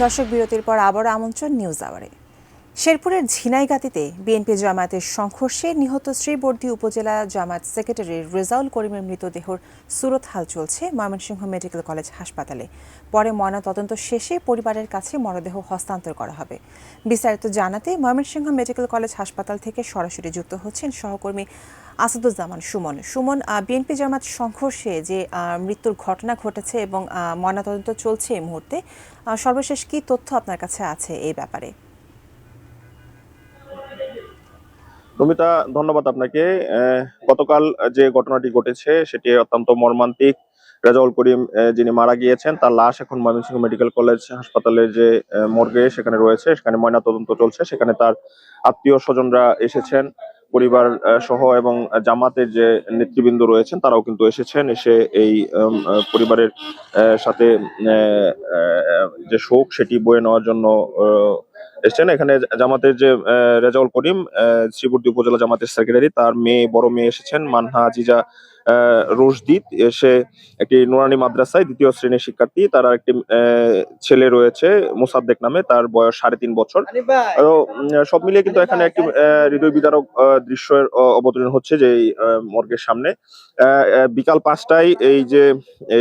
দর্শক বিরতির পর আবারও আমন্ত্রণ নিউজ আওয়ারে। শেরপুরের ঝিনাইগাতিতে বিএনপি জামায়াতের সংঘর্ষে নিহত শ্রীবর্দী উপজেলা জামায়াত সেক্রেটারি রেজাউল করিমের মৃতদেহর সুরতহাল চলছে ময়মনসিংহ মেডিকেল কলেজ হাসপাতালে। পরে ময়নাতদন্ত শেষে পরিবারের কাছে মরদেহ হস্তান্তর করা হবে। বিস্তারিত জানাতে ময়মনসিংহ মেডিকেল কলেজ হাসপাতাল থেকে সরাসরি যুক্ত হচ্ছেন সহকর্মী আসাদুজ্জামান সুমন। সুমন, বিএনপি জামায়াত সংঘর্ষে যে মৃত্যুর ঘটনা ঘটেছে এবং ময়নাতদন্ত চলছে এই মুহূর্তে, সর্বশেষ কি তথ্য আপনার কাছে আছে এই ব্যাপারে? রুমিতা, ধন্যবাদ আপনাকে। গতকাল যে ঘটনাটি ঘটেছে সেটি অত্যন্ত মর্মান্তিক। রেজাউল করিম যিনি মারা গিয়েছেন, তার লাশ এখন ময়মনসিংহ মেডিকেল কলেজ হাসপাতালের যে মর্গে সেখানে রয়েছে, সেখানে ময়নাতদন্ত চলছে। সেখানে তার আত্মীয় স্বজনরা এসেছেন, পরিবার সহ, এবং জামাতের যে নেতৃবৃন্দ রয়েছেন তারাও কিন্তু এসেছেন। এসে এই পরিবারের সাথে যে শোক সেটি বয়ে নেওয়ার জন্য এসছেন। এখানে জামাতের যে রেজাউল করিম, শ্রীবর্দী উপজেলা জামাতের সেক্রেটারি, তার বড় মেয়ে এসেছেন, মানহা আজিজা রশদিদ। সে একটি নুরানি মাদ্রাসায় ২য় শ্রেণীর শিক্ষার্থী। তার একটি ছেলে রয়েছে মোসাদ্দেক নামে, তার বয়স ৩.৫ বছর। তো সব মিলিয়ে কিন্তু এখানে একটি হৃদয় বিদারক দৃশ্যের অবতীর্ণ হচ্ছে যে এই মর্গের সামনে। বিকাল ৫টায়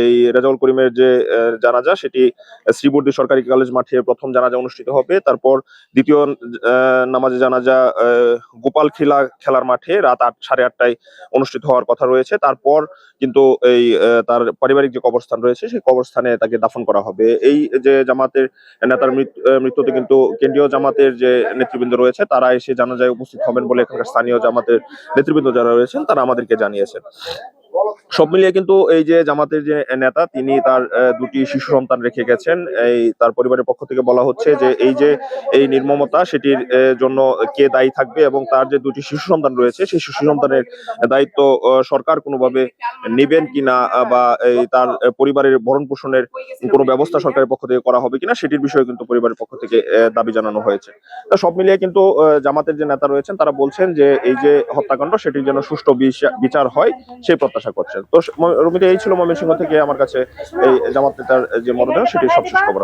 এই রেজাউল করিমের যে জানাজা, সেটি শ্রীবর্দী সরকারি কলেজ মাঠে প্রথম জানাজা অনুষ্ঠিত হবে। তারপর দ্বিতীয় নামাজে জানাজা গোপাল খেলার মাঠে রাত 8:30টায় অনুষ্ঠিত হওয়ার কথা রয়েছে। তারপর কিন্তু এই তার পারিবারিক যে কবরস্থান রয়েছে সেই কবরস্থানে তাকে দাফন করা হবে। এই যে জামাতের নেতার মৃত্যুতে কিন্তু কেন্দ্রীয় জামাতের যে নেতৃবৃন্দ রয়েছে তারা এসে জানাজায় উপস্থিত হবেন বলে এখানকার স্থানীয় জামাতের নেতৃবৃন্দ যারা রয়েছেন তারা আমাদেরকে জানিয়েছেন। সব মিলিয়ে কিন্তু এই যে জামাতের যে নেতা, তিনি তার 2টি শিশু সন্তান রেখে গেছেন। তার পরিবারের পক্ষ থেকে বলা হচ্ছে যে এই নির্মমতা সেটির জন্য কে দায়ী থাকবে, এবং তার যে 2টি শিশু সন্তান রয়েছে সেই শিশু সন্তানের দায়িত্ব সরকার কোনোভাবে নেবেন কিনা, বা তার পরিবারের ভরণ পোষণের কোনো ব্যবস্থা সরকারের পক্ষ থেকে করা হবে কিনা সেটির বিষয়ে কিন্তু পরিবারের পক্ষ থেকে দাবি জানানো হয়েছে। সব মিলিয়ে কিন্তু জামাতের যে নেতা রয়েছেন তারা বলছেন যে এই যে হত্যাকাণ্ড সেটির যেন সুষ্ঠু বিচার হয় সেই প্রত্যাশা করছেন। তো রুমিতা, এই ছিল ময়মনসিংহ থেকে আমার কাছে এই জামাত নেতার যে মরদেহ সেটির সবশেষ খবর।